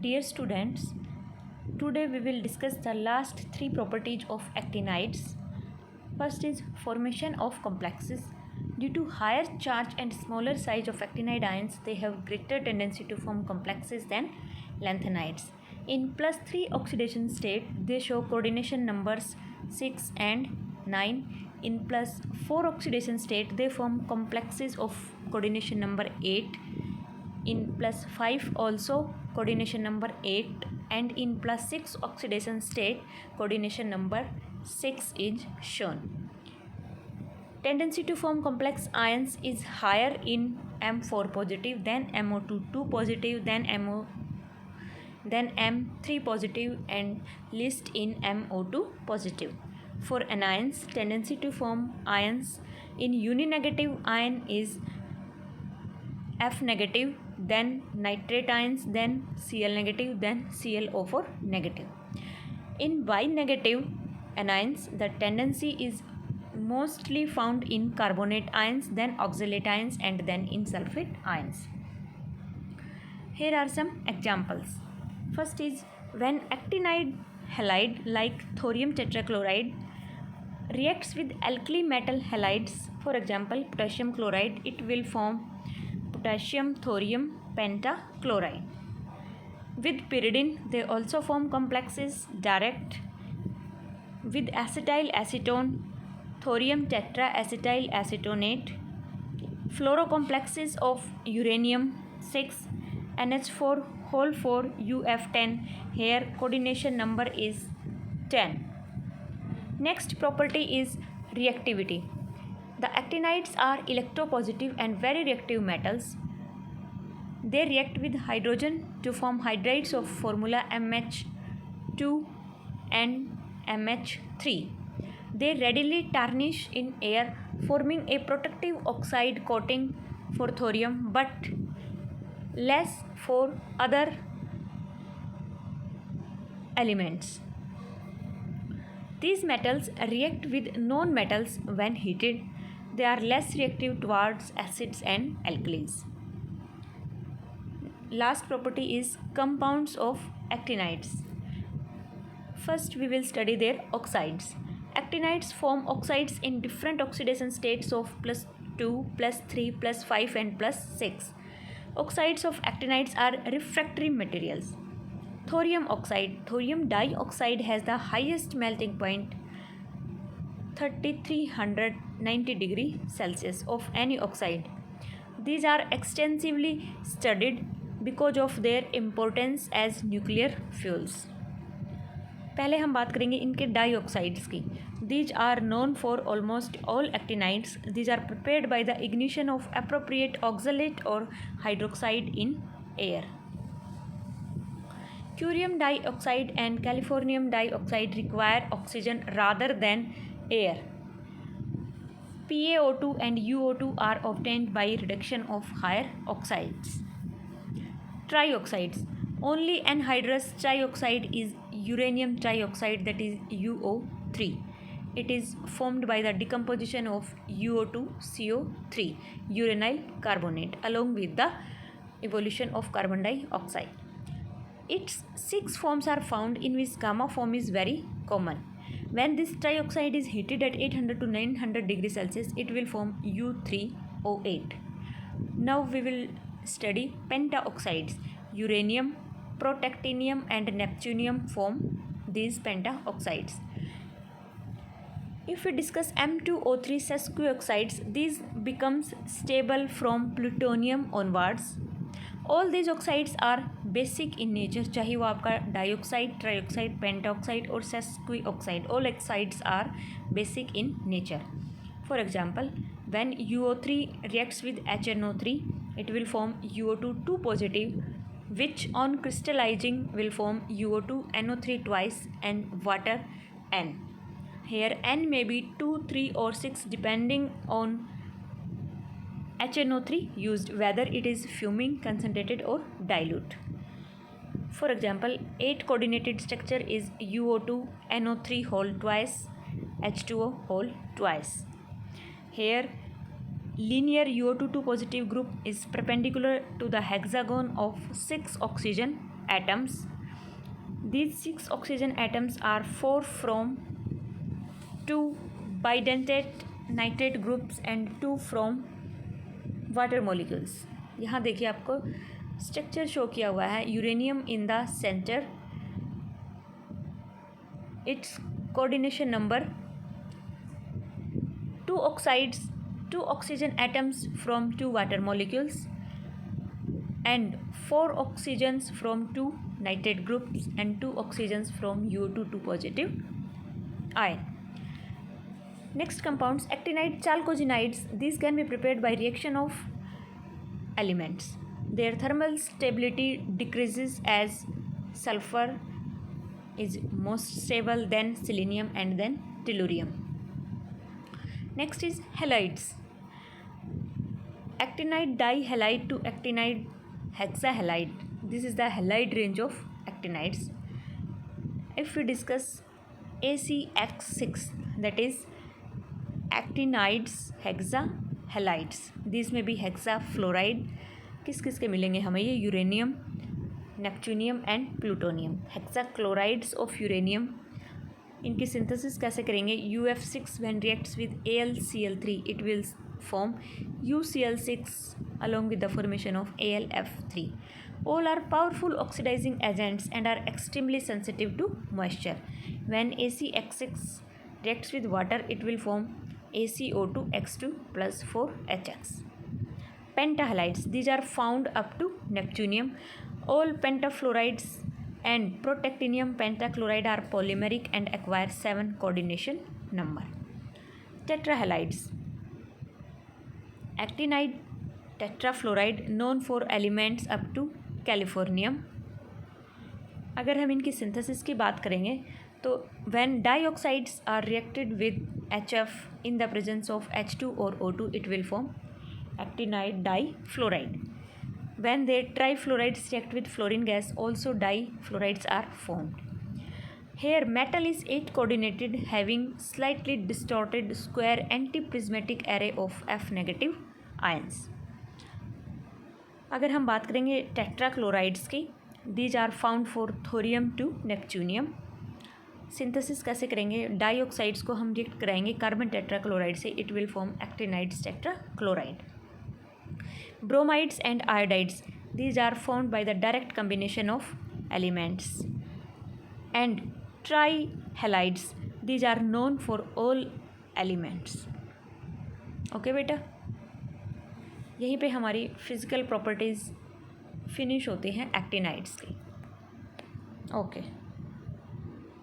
Dear students, today we will discuss the last three properties of actinides. First is formation of complexes. Due to higher charge and smaller size of actinide ions, they have greater tendency to form complexes than lanthanides. In +3 oxidation state, they show coordination numbers 6 and 9. In +4 oxidation state, they form complexes of coordination number 8. In +5 also coordination number 8, and in +6 oxidation state coordination number 6 is shown. Tendency to form complex ions is higher in M4 positive, then MO2 2 positive, then M3 positive, and least in MO2 positive. For anions, tendency to form ions in uninegative ion is F negative, then nitrate ions, then Cl negative, then ClO4 negative. In bi-negative anions, the tendency is mostly found in carbonate ions, then oxalate ions, and then in sulfate ions. Here are some examples. First is when actinide halide like thorium tetrachloride reacts with alkali metal halides, for example potassium chloride, it will form potassium thorium pentachloride. With pyridine, they also form complexes direct. With acetyl acetone, thorium tetraacetyl acetonate, fluorocomplexes of uranium 6, NH4 whole 4 UF10. Here coordination number is 10. Next property is reactivity. The actinides are electropositive and very reactive metals. They react with hydrogen to form hydrides of formula MH2 and MH3. They readily tarnish in air, forming a protective oxide coating for thorium but less for other elements. These metals react with non-metals when heated. They are less reactive towards acids and alkalis. Last property is compounds of actinides. First we will study their oxides. Actinides form oxides in different oxidation states of +2, +3, +5 and +6. Oxides of actinides are refractory materials. Thorium oxide, thorium dioxide has the highest melting point 3390 degree Celsius of any oxide. These are extensively studied because of their importance as nuclear fuels. पहले हम बात करेंगे इनके dioxides की. These are known for almost all actinides. These are prepared by the ignition of appropriate oxalate or hydroxide in air. Curium dioxide and californium dioxide require oxygen rather than air. PaO2 and UO2 are obtained by reduction of higher oxides. Trioxides. Only anhydrous trioxide is uranium trioxide, that is UO3. It is formed by the decomposition of UO2CO3, uranyl carbonate, along with the evolution of carbon dioxide. Its 6 forms are found, in which gamma form is very common. When this trioxide is heated at 800 to 900 degrees Celsius, it will form U3O8. Now we will study pentaoxides. Uranium, protactinium and neptunium form these pentaoxides. If we discuss M2O3 sesquioxides, these becomes stable from plutonium onwards. All these oxides are basic in nature, चाहे वो आपका dioxide, trioxide, pentoxide और सेस्क्विऑक्साइड, all oxides are basic in nature. For example, when UO3 reacts with HNO3, it will form UO2 2 positive, which on crystallizing will form UO2 NO3 twice and water N. Here N may be 2, 3 or 6 depending on HNO3 used, whether it is fuming, concentrated or dilute. For example, 8 coordinated structure is UO2 NO3 whole twice, H2O whole twice. Here linear UO2 2 positive group is perpendicular to the hexagon of 6 oxygen atoms. These 6 oxygen atoms are 4 from 2 bidentate nitrate groups and 2 from water molecules. यहाँ देखिए आपको structure show किया हुआ है. Uranium in the centre, it's coordination number 2 oxides, 2 oxygen atoms from 2 water molecules and 4 oxygens from 2 nitrate groups and 2 oxygens from UO2 2 positive ion. Next compounds, actinide chalcogenides. These can be prepared by reaction of elements. Their thermal stability decreases as sulfur is most stable, then selenium and then tellurium. Next is halides. Actinide dihalide to actinide hexahalide. This is the halide range of actinides. If we discuss ACX6, that is actinides hexahalides. These may be hexafluoride. किस किस के मिलेंगे हमें ये? Uranium, neptunium and plutonium. Hexachlorides of uranium. इनकी synthesis कैसे करेंगे? UF6 when reacts with AlCl3 it will form UCl6 along with the formation of AlF3. All are powerful oxidizing agents and are extremely sensitive to moisture. When ACX6 reacts with water it will form ACO2X2 plus 4HX. Pentahalides. These are found up to neptunium. All pentafluorides and protactinium pentachloride are polymeric and acquire 7 coordination number. Tetrahalides. Actinide tetrafluoride known for elements up to californium. अगर हम इनकी synthesis की बात करेंगे तो when dioxides are reacted with HF in the presence of H2 or O2 it will form actinide difluoride. When the trifluorides react with fluorine gas also difluorides are formed. Here metal is 8 coordinated having slightly distorted square antiprismatic array of F negative ions. अगर हम बात करेंगे टेट्राक्लोराइड्स की, these are found for thorium to neptunium. Synthesis कैसे करेंगे? Dioxides को हम react कराएंगे कार्बन टेट्राक्लोराइड से, it will form actinides tetrachloride. Bromides and iodides, these are formed by the direct combination of elements. And trihalides, these are known for all elements. Okay बेटा, यहीं पे हमारी फिजिकल प्रॉपर्टीज़ फिनिश होती हैं actinides की. Okay.